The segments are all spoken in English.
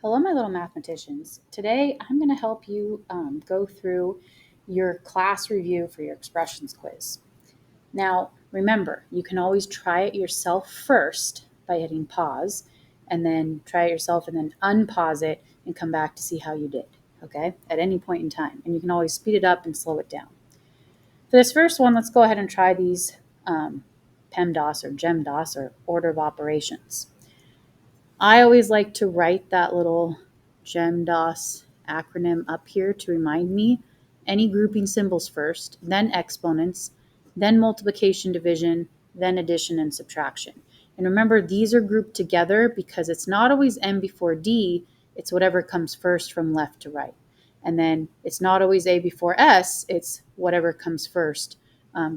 Hello, my little mathematicians. Today, I'm going to help you go through your class review for your expressions quiz. Now, remember, you can always try it yourself first by hitting pause, and then try it yourself and then unpause it and come back to see how you did, okay, at any point in time. And you can always speed it up and slow it down. For this first one, let's go ahead and try these PEMDAS or GEMDAS or order of operations. I always like to write that little GEMDAS acronym up here to remind me any grouping symbols first, then exponents, then multiplication, division, then addition and subtraction. And remember, these are grouped together because it's not always M before D, it's whatever comes first from left to right. And then it's not always A before S, it's whatever comes first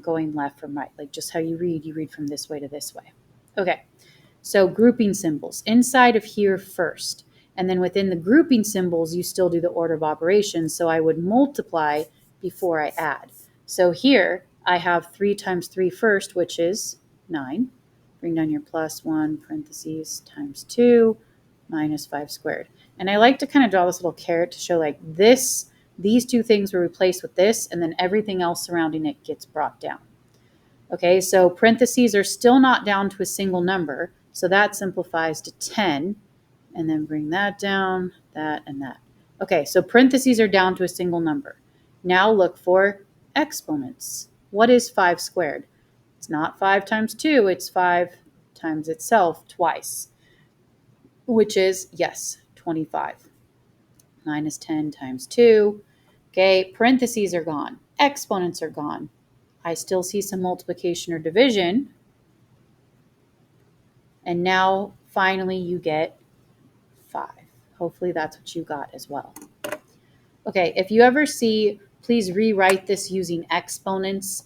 going left from right. Like just how you read from this way to this way. Okay. So grouping symbols inside of here first. And then within the grouping symbols, you still do the order of operations. So I would multiply before I add. So here I have 3 times 3 first, which is 9. Bring down your plus 1, parentheses, times 2, minus 5 squared. And I like to kind of draw this little caret to show like this, these two things were replaced with this, and then everything else surrounding it gets brought down. Okay, so parentheses are still not down to a single number. So that simplifies to 10, and then bring that down, that, and that. Okay, so parentheses are down to a single number. Now look for exponents. What is 5 squared? It's not 5 times 2, it's 5 times itself twice, which is, yes, 25. Minus 10 times 2. Okay, parentheses are gone. Exponents are gone. I still see some multiplication or division. And now, finally, you get 5. Hopefully that's what you got as well. Okay, if you ever see, please rewrite this using exponents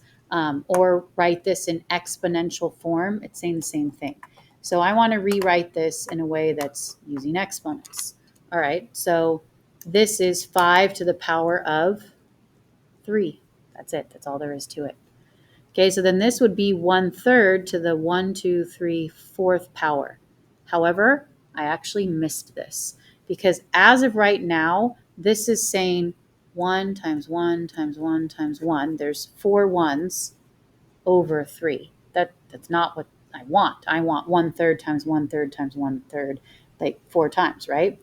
or write this in exponential form. It's saying the same thing. So I want to rewrite this in a way that's using exponents. All right, so this is 5 to the power of 3. That's it. That's all there is to it. Okay, so then this would be 1/3 to the 1, 2, 3, 4th power. However, I actually missed this because as of right now, this is saying 1 times 1 times 1 times 1. There's 4 ones over 3. That's not what I want. I want 1/3 times 1/3 times 1/3, like 4 times, right?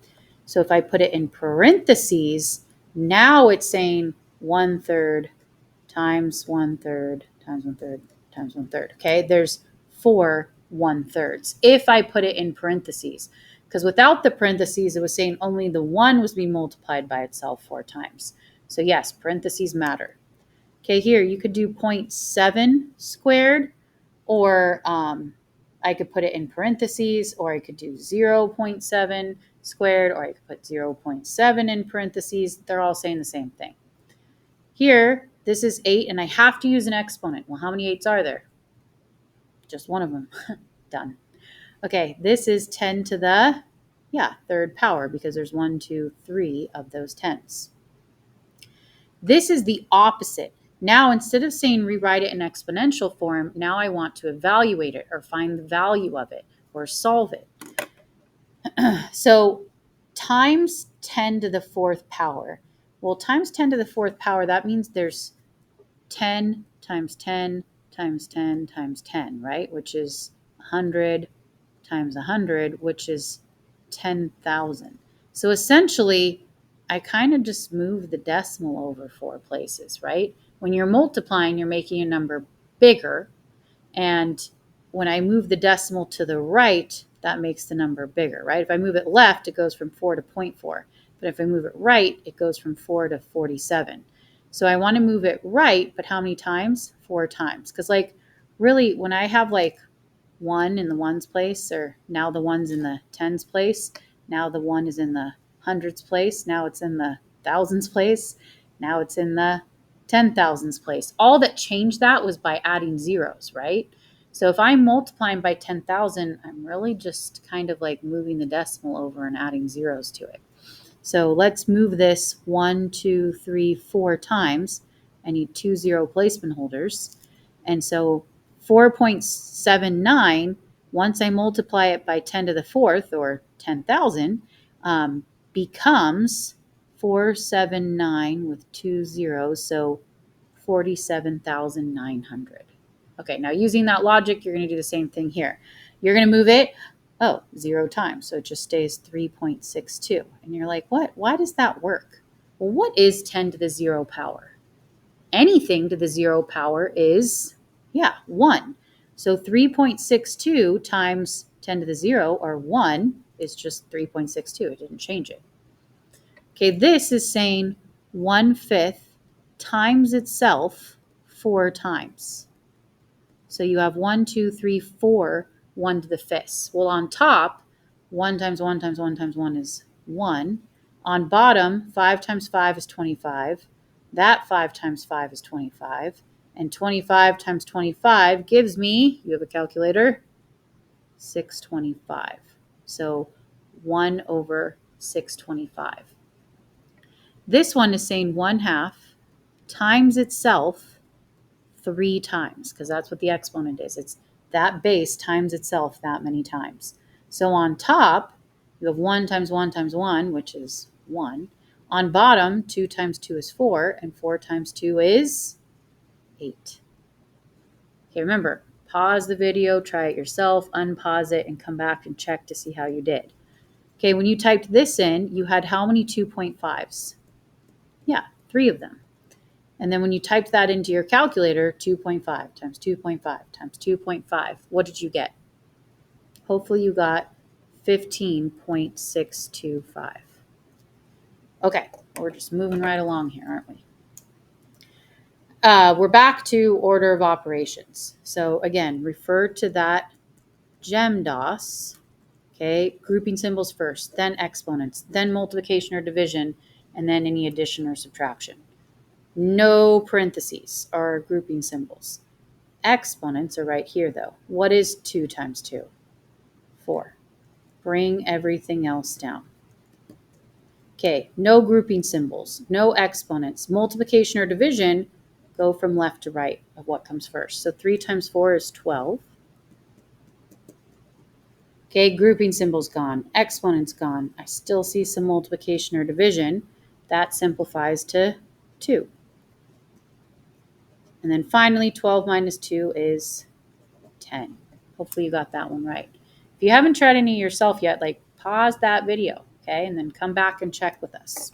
So if I put it in parentheses, now it's saying 1/3 times 1/3 times 1/3 times 1/3. Okay, there's 4 1/3s if I put it in parentheses, because without the parentheses, it was saying only the 1 was being multiplied by itself 4 times. So yes, parentheses matter. Okay, here you could do 0.7 squared, or I could put it in parentheses, or I could do 0.7 squared, or I could put 0.7 in parentheses. They're all saying the same thing. Here, this is 8, and I have to use an exponent. Well, how many 8s are there? Just one of them. Done. Okay, this is 10 to the, 3rd power, because there's 1, 2, 3 of those 10s. This is the opposite. Now, instead of saying rewrite it in exponential form, now I want to evaluate it or find the value of it or solve it. So times 10 to the 4th power. Well, times 10 to the 4th power, that means there's 10 times 10 times 10 times 10, right? Which is 100 times 100, which is 10,000. So essentially, I kind of just move the decimal over 4 places, right? When you're multiplying, you're making a number bigger. And when I move the decimal to the right, that makes the number bigger, right? If I move it left, it goes from 4 to 0.4. But if I move it right, it goes from 4 to 47. So I want to move it right, but how many times? 4 times. Because like really, when I have like 1 in the ones place, or now the 1's in the tens place, now the 1 is in the hundreds place, now it's in the thousands place, now it's in the 10,000s place. All that changed that was by adding zeros, right? So if I'm multiplying by 10,000, I'm really just kind of like moving the decimal over and adding zeros to it. So let's move this 1, 2, 3, 4 times. I need 2 0 placement holders. And so 4.79, once I multiply it by 10 to the 4th, or 10,000, becomes 479 with 2 zeros, so 47,900. Okay, now using that logic, you're going to do the same thing here. You're going to move it, 0 times, so it just stays 3.62. And you're like, what? Why does that work? Well, what is 10 to the 0 power? Anything to the 0 power is, 1. So 3.62 times 10 to the 0, or 1, is just 3.62. It didn't change it. Okay, this is saying 1/5 times itself 4 times. So you have 1, 2, 3, 4, 1 to the fifths. Well, on top, 1 times 1 times 1 times 1 is 1. On bottom, 5 times 5 is 25. That 5 times 5 is 25. And 25 times 25 gives me, you have a calculator, 625. So 1 over 625. This one is saying 1/2 times itself 3 times, because that's what the exponent is. It's that base times itself that many times. So on top, you have 1 times 1 times 1, which is 1. On bottom, 2 times 2 is 4, and 4 times 2 is 8. Okay, remember, pause the video, try it yourself, unpause it, and come back and check to see how you did. Okay, when you typed this in, you had how many 2.5s? 3 of them. And then when you typed that into your calculator, 2.5 times 2.5 times 2.5, what did you get? Hopefully you got 15.625. Okay, we're just moving right along here, aren't we? We're back to order of operations. So again, refer to that GEMDOS. Okay, grouping symbols first, then exponents, then multiplication or division, and then any addition or subtraction. No parentheses are grouping symbols. Exponents are right here, though. What is 2 times 2? 4. Bring everything else down. Okay, no grouping symbols, no exponents. Multiplication or division, go from left to right of what comes first. So 3 times 4 is 12. Okay, grouping symbols gone, exponents gone. I still see some multiplication or division. That simplifies to 2. And then finally, 12 minus 2 is 10. Hopefully you got that one right. If you haven't tried any yourself yet, pause that video, okay? And then come back and check with us.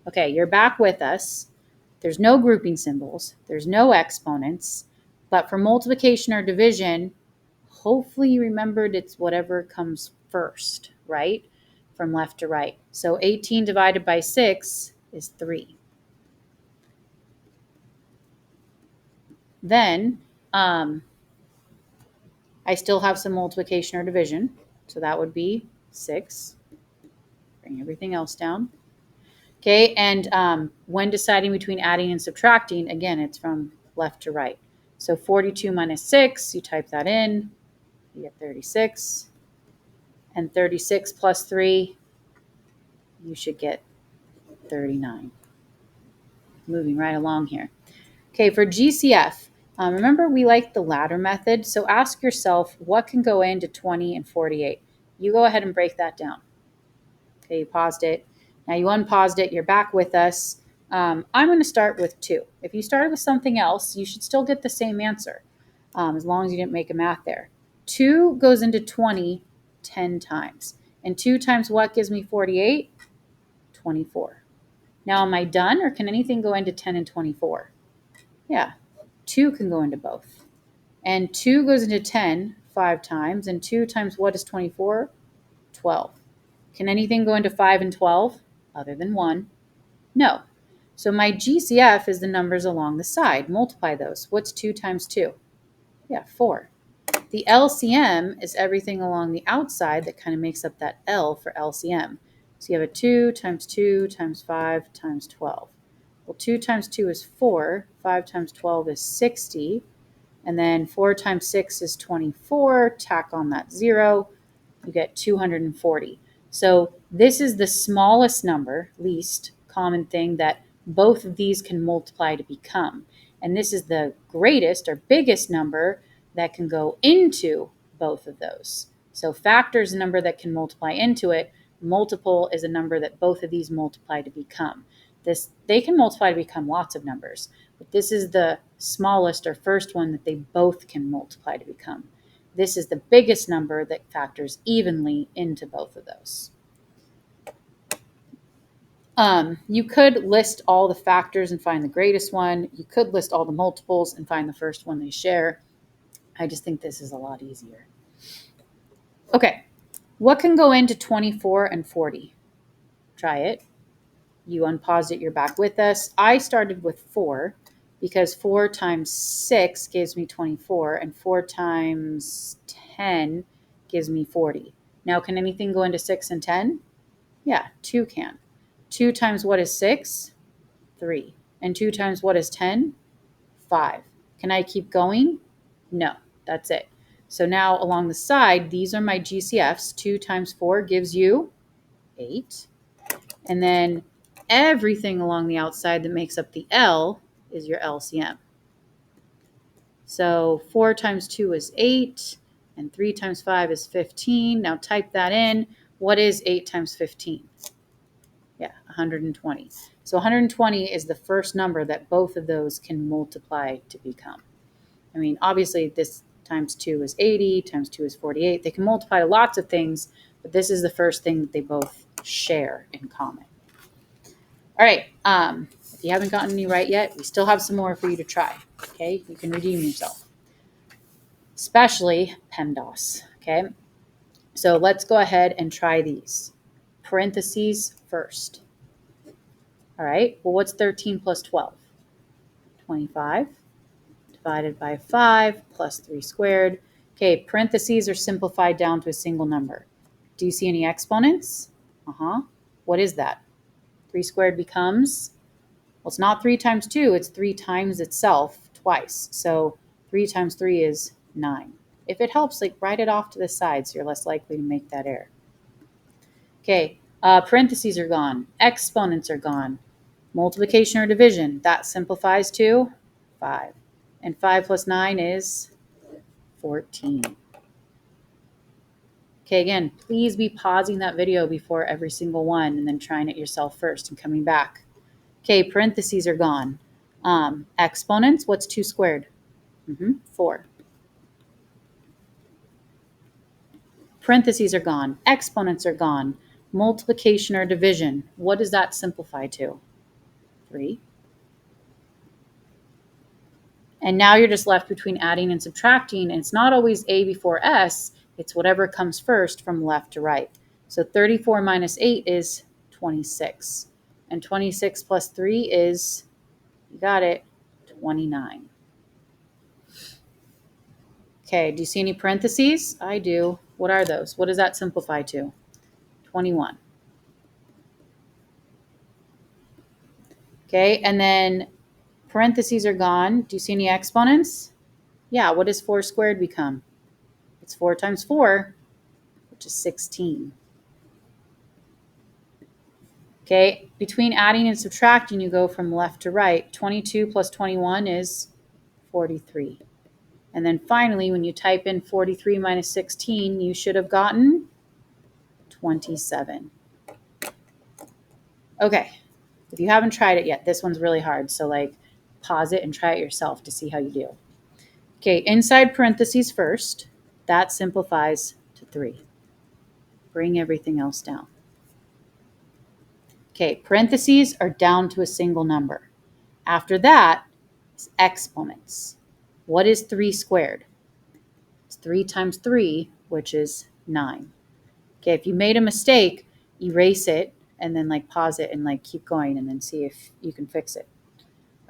Okay, you're back with us. There's no grouping symbols. There's no exponents. But for multiplication or division, hopefully you remembered it's whatever comes first, right? From left to right. So 18 divided by 6 is 3. Then I still have some multiplication or division. So that would be 6. Bring everything else down. Okay, and when deciding between adding and subtracting, again, it's from left to right. So 42 minus 6, you type that in, you get 36. And 36 plus 3, you should get 39. Moving right along here. Okay, for GCF, remember we like the ladder method, so ask yourself what can go into 20 and 48. You go ahead and break that down. Okay, you paused it. Now you unpaused it, you're back with us. I'm going to start with 2. If you started with something else, you should still get the same answer, as long as you didn't make a math there. 2 goes into 20 10 times. And 2 times what gives me 48? 24. Now, am I done, or can anything go into 10 and 24? Yeah, 2 can go into both. And 2 goes into 10 5 times, and 2 times what is 24? 12. Can anything go into 5 and 12 other than 1? No. So my GCF is the numbers along the side. Multiply those. What's 2 times 2? Yeah, 4. The LCM is everything along the outside that kind of makes up that L for LCM. So you have a 2 times 2 times 5 times 12. Well, 2 times 2 is 4. 5 times 12 is 60. And then 4 times 6 is 24. Tack on that 0. You get 240. So this is the smallest number, least common thing that both of these can multiply to become. And this is the greatest or biggest number that can go into both of those. So factor is a number that can multiply into it. Multiple is a number that both of these multiply to become. They can multiply to become lots of numbers, but this is the smallest or first one that they both can multiply to become. This is the biggest number that factors evenly into both of those. You could list all the factors and find the greatest one. You could list all the multiples and find the first one they share. I just think this is a lot easier. Okay, what can go into 24 and 40? Try it. You unpaused it, you're back with us. I started with 4 because 4 times 6 gives me 24 and 4 times 10 gives me 40. Now, can anything go into 6 and 10? Yeah, 2 can. 2 times what is 6? 3. And 2 times what is 10? 5. Can I keep going? No, that's it. So now along the side, these are my GCFs. 2 times 4 gives you 8. And then everything along the outside that makes up the L is your LCM. So 4 times 2 is 8, and 3 times 5 is 15. Now type that in. What is 8 times 15? Yeah, 120. So 120 is the first number that both of those can multiply to become. I mean, obviously, this times 2 is 80, times 2 is 48. They can multiply to lots of things, but this is the first thing that they both share in common. All right, if you haven't gotten any right yet, we still have some more for you to try, okay? You can redeem yourself, especially PEMDAS, okay? So let's go ahead and try these. Parentheses first. All right, well, what's 13 plus 12? 25 divided by 5 plus 3 squared. Okay, parentheses are simplified down to a single number. Do you see any exponents? What is that? 3 squared becomes, well, it's not 3 times 2, it's 3 times itself twice. So 3 times 3 is 9. If it helps, like write it off to the side so you're less likely to make that error. Okay, parentheses are gone. Exponents are gone. Multiplication or division, that simplifies to 5. And 5 plus 9 is 14. Okay, again, please be pausing that video before every single one and then trying it yourself first and coming back. Okay, parentheses are gone. Exponents, what's 2 squared? 4. Parentheses are gone. Exponents are gone. Multiplication or division, what does that simplify to? 3. And now you're just left between adding and subtracting, and it's not always A before S, it's whatever comes first from left to right. So 34 minus 8 is 26. And 26 plus 3 is, you got it, 29. Okay, do you see any parentheses? I do. What are those? What does that simplify to? 21. Okay, and then parentheses are gone. Do you see any exponents? Yeah, what does 4 squared become? It's 4 times 4, which is 16. Okay, between adding and subtracting, you go from left to right. 22 plus 21 is 43. And then finally, when you type in 43 minus 16, you should have gotten 27. Okay, if you haven't tried it yet, this one's really hard. So like pause it and try it yourself to see how you do. Okay, inside parentheses first, that simplifies to 3. Bring everything else down. Okay, parentheses are down to a single number. After that is exponents. What is 3 squared? It's 3 times 3, which is 9. Okay, if you made a mistake, erase it and then like pause it and like keep going and then see if you can fix it.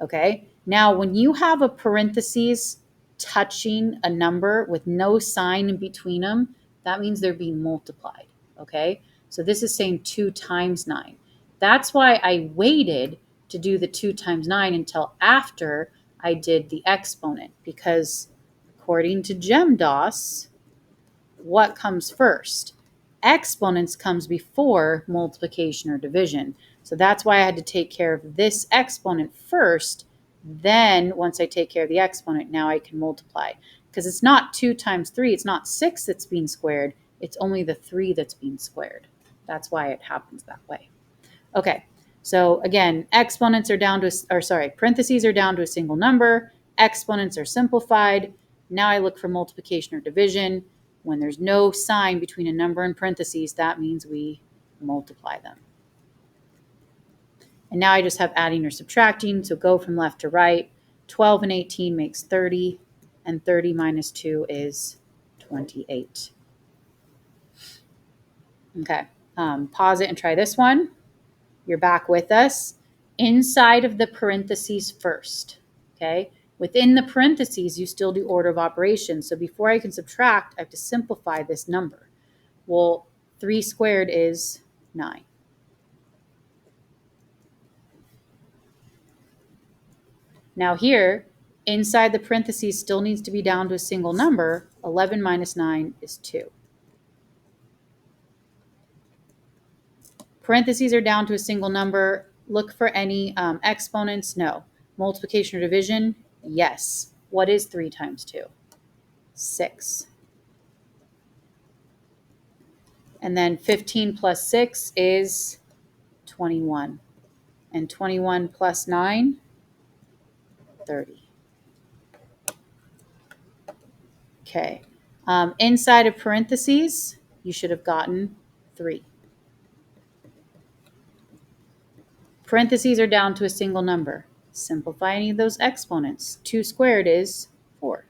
Okay, now when you have a parentheses touching a number with no sign in between them, that means they're being multiplied. Okay, so this is saying 2 times 9. That's why I waited to do the 2 times 9 until after I did the exponent, because according to GEMDOS, what comes first? Exponents comes before multiplication or division. So that's why I had to take care of this exponent first. Then once I take care of the exponent, now I can multiply. Because it's not 2 times 3, it's not 6 that's being squared, it's only the 3 that's being squared. That's why it happens that way. Okay, so again, exponents are down to, parentheses are down to a single number. Exponents are simplified. Now I look for multiplication or division. When there's no sign between a number and parentheses, that means we multiply them. And now I just have adding or subtracting, so go from left to right. 12 and 18 makes 30, and 30 minus 2 is 28. Okay, pause it and try this one. You're back with us. Inside of the parentheses first, okay? Within the parentheses, you still do order of operations. So before I can subtract, I have to simplify this number. Well, 3 squared is 9. Now here, inside the parentheses still needs to be down to a single number. 11 minus 9 is 2. Parentheses are down to a single number. Look for any exponents. No. Multiplication or division? Yes. What is 3 times 2? 6. And then 15 plus 6 is 21. And 21 plus 9, 30. Okay. Inside of parentheses, you should have gotten 3. Parentheses are down to a single number. Simplify any of those exponents. 2 squared is 4.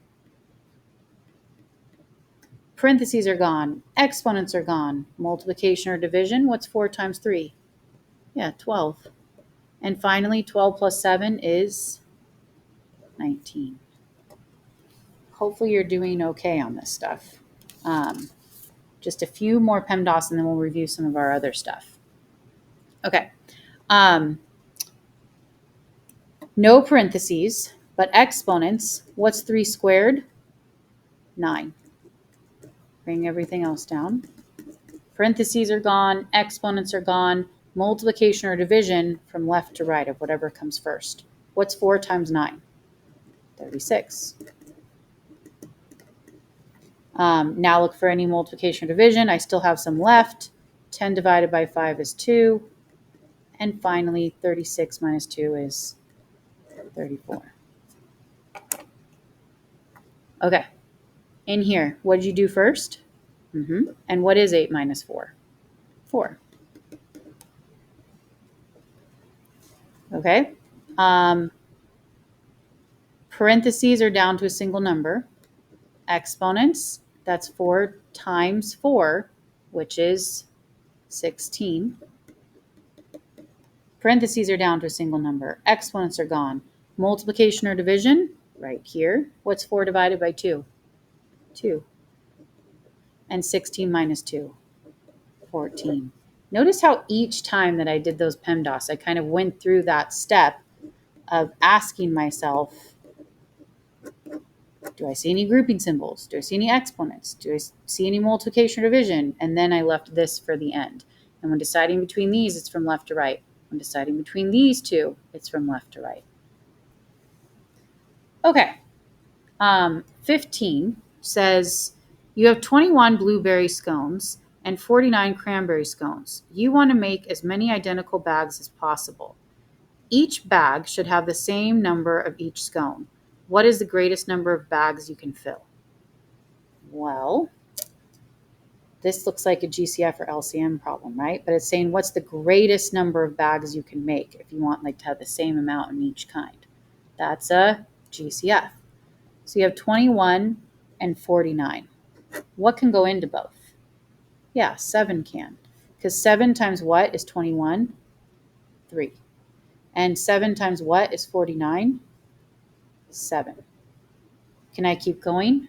Parentheses are gone. Exponents are gone. Multiplication or division, what's 4 times 3? Yeah, 12. And finally, 12 plus 7 is 19. Hopefully you're doing okay on this stuff. Just a few more PEMDAS and then we'll review some of our other stuff. Okay. No parentheses, but exponents. What's 3 squared? 9. Bring everything else down. Parentheses are gone. Exponents are gone. Multiplication or division from left to right of whatever comes first. What's 4 times 9? 36. Now look for any multiplication or division. I still have some left. 10 divided by 5 is 2. And finally, 36 minus 2 is 34. Okay. In here, what did you do first? And what is 8 minus 4? 4. Okay. Parentheses are down to a single number. Exponents, that's 4 times 4, which is 16. Parentheses are down to a single number. Exponents are gone. Multiplication or division, right here. What's 4 divided by 2? 2. And 16 minus 2, 14. Notice how each time that I did those PEMDAS, I kind of went through that step of asking myself, do I see any grouping symbols? Do I see any exponents? Do I see any multiplication or division? And then I left this for the end. And when deciding between these, it's from left to right. When deciding between these two, it's from left to right. Okay. 15 says you have 21 blueberry scones and 49 cranberry scones. You want to make as many identical bags as possible. Each bag should have the same number of each scone. What is the greatest number of bags you can fill? Well, this looks like a GCF or LCM problem, right? But it's saying what's the greatest number of bags you can make if you want like to have the same amount in each kind. That's a GCF. So you have 21 and 49. What can go into both? Yeah, 7 can. Because 7 times what is 21? 3. And 7 times what is 49? 7. Can I keep going?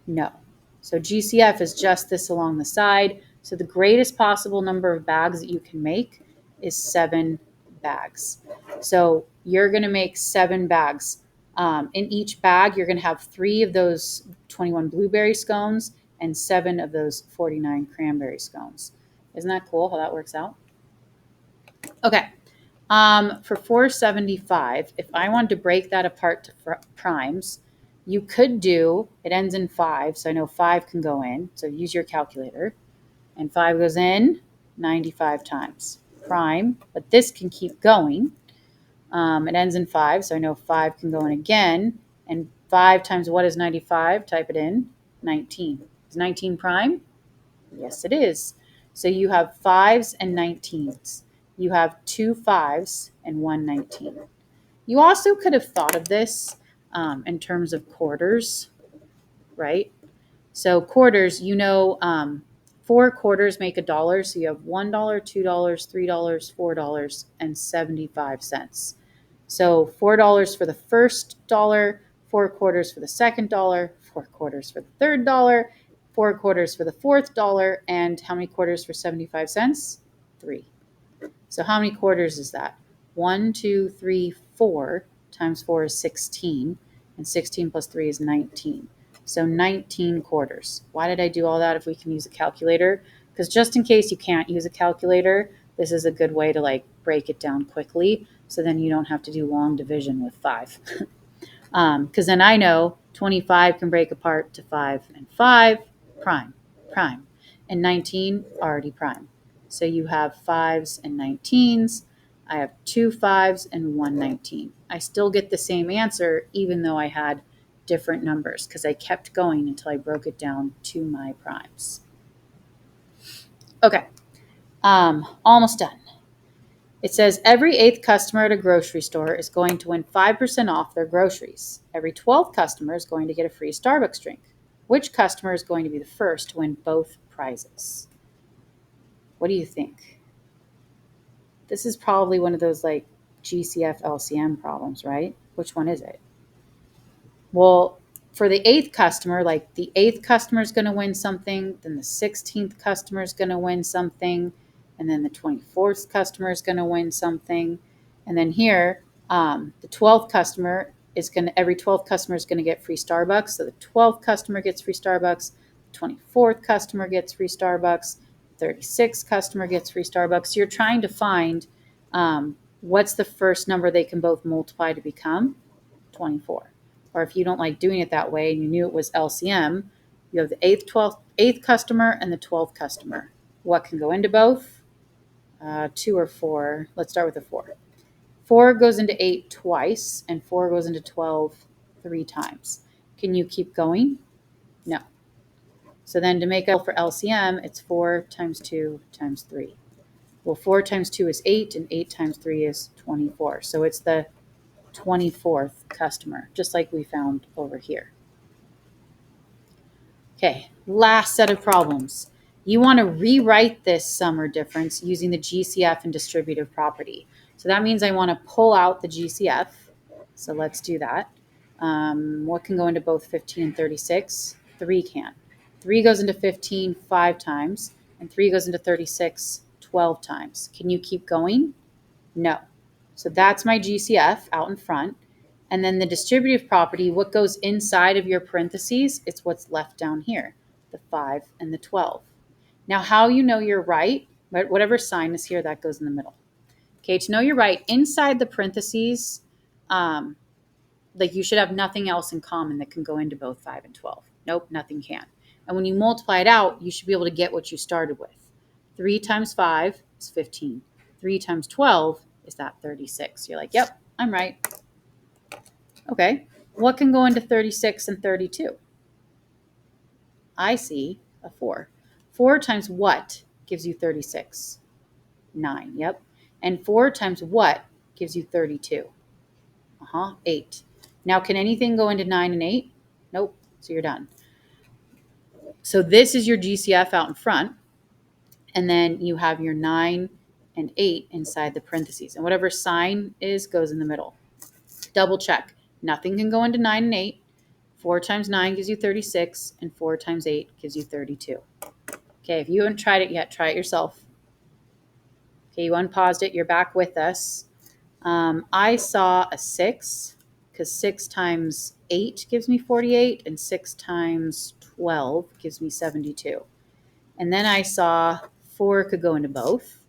No. So GCF is just this along the side. So the greatest possible number of bags that you can make is 7 bags. So you're going to make 7 bags. In each bag, you're going to have 3 of those 21 blueberry scones and 7 of those 49 cranberry scones. Isn't that cool how that works out? Okay. For 475, if I wanted to break that apart to primes, you could do, it ends in 5, so I know 5 can go in. So use your calculator. And 5 goes in, 95 times. Prime, but this can keep going. It ends in 5, so I know 5 can go in again. And 5 times what is 95? Type it in. 19. Is 19 prime? Yes, it is. So you have 5s and 19s. You have 2 5s and 1 19. You also could have thought of this in terms of quarters, right? So quarters, 4 quarters make $1. So you have $1, $2, $3, $4, and 75 cents. So $4 for the first dollar, 4 quarters for the second dollar, 4 quarters for the third dollar, 4 quarters for the fourth dollar, and how many quarters for 75 cents? 3. So how many quarters is that? 1, 2, 3, 4 times 4 is 16, and 16 plus 3 is 19. So 19 quarters. Why did I do all that if we can use a calculator? Because just in case you can't use a calculator, this is a good way to break it down quickly, so then you don't have to do long division with 5. Because then I know 25 can break apart to 5 and 5, prime, prime, and 19 already prime. So you have 5s and 19s. I have 2 5s and 1 19. I still get the same answer even though I had different numbers because I kept going until I broke it down to my primes. Okay, almost done. It says every 8th customer at a grocery store is going to win 5% off their groceries. Every 12th customer is going to get a free Starbucks drink. Which customer is going to be the first to win both prizes? What do you think? This is probably one of those GCF LCM problems, right? Which one is it? Well, for the 8th customer, the 8th customer is going to win something, then the 16th customer is going to win something, and then the 24th customer is going to win something. And then here, the 12th customer every 12th customer is going to get free Starbucks. So the 12th customer gets free Starbucks, the 24th customer gets free Starbucks, 36th customer gets free Starbucks. So you're trying to find what's the first number they can both multiply to become 24. Or if you don't like doing it that way and you knew it was LCM, you have the 8th customer and the 12th customer. What can go into both? 2 or 4. Let's start with the 4. 4 goes into 8 twice, and 4 goes into 12 3 times. Can you keep going? No. So then to make up for LCM, it's 4 times 2 times 3. Well, 4 times 2 is 8, and 8 times 3 is 24. So it's the 24th customer, just like we found over here. Okay, last set of problems. You want to rewrite this sum or difference using the GCF and distributive property. So that means I want to pull out the GCF. So let's do that. What can go into both 15 and 36? 3 can. 3 goes into 15 5 times, and 3 goes into 36 12 times. Can you keep going? No. So that's my GCF out in front. And then the distributive property, what goes inside of your parentheses, it's what's left down here, the 5 and the 12. Now, how you know you're right, whatever sign is here, that goes in the middle. Okay, to know you're right, inside the parentheses, you should have nothing else in common that can go into both 5 and 12. Nope, nothing can. And when you multiply it out, you should be able to get what you started with. 3 times 5 is 15. 3 times 12 is that 36. You're like, yep, I'm right. Okay, what can go into 36 and 32? I see a 4. 4 times what gives you 36? 9, yep. And 4 times what gives you 32? 8. Now, can anything go into 9 and 8? Nope, so you're done. So this is your GCF out in front, and then you have your 9 and 8 inside the parentheses. And whatever sign is goes in the middle. Double check. Nothing can go into 9 and 8. 4 times 9 gives you 36, and 4 times 8 gives you 32. Okay, if you haven't tried it yet, try it yourself. Okay, you unpaused it. You're back with us. I saw a 6 because 6 times 8 gives me 48, and 6 times 12 gives me 72. And then I saw 4 could go into both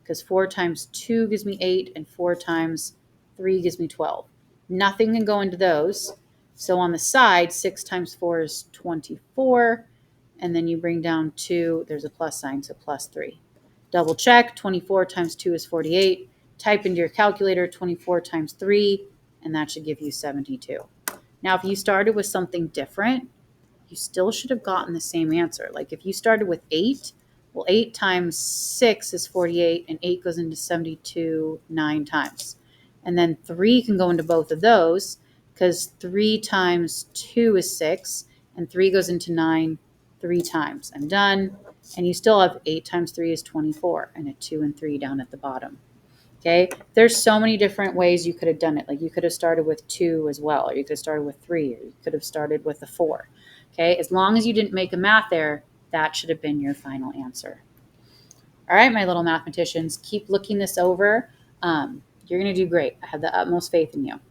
because 4 times 2 gives me 8, and 4 times 3 gives me 12. Nothing can go into those. So on the side, 6 times 4 is 24, and then you bring down 2, there's a plus sign, so plus 3. Double check, 24 times 2 is 48. Type into your calculator 24 times 3, and that should give you 72. Now, if you started with something different, you still should have gotten the same answer. Like if you started with 8, well, 8 times 6 is 48, and 8 goes into 72 9 times. And then 3 can go into both of those because 3 times 2 is 6, and 3 goes into 9 3 times. I'm done. And you still have 8 times 3 is 24, and a 2 and 3 down at the bottom. Okay, there's so many different ways you could have done it. Like you could have started with 2 as well, or you could have started with 3, or you could have started with a 4. Okay, as long as you didn't make a math error, that should have been your final answer. All right, my little mathematicians, keep looking this over. You're going to do great. I have the utmost faith in you.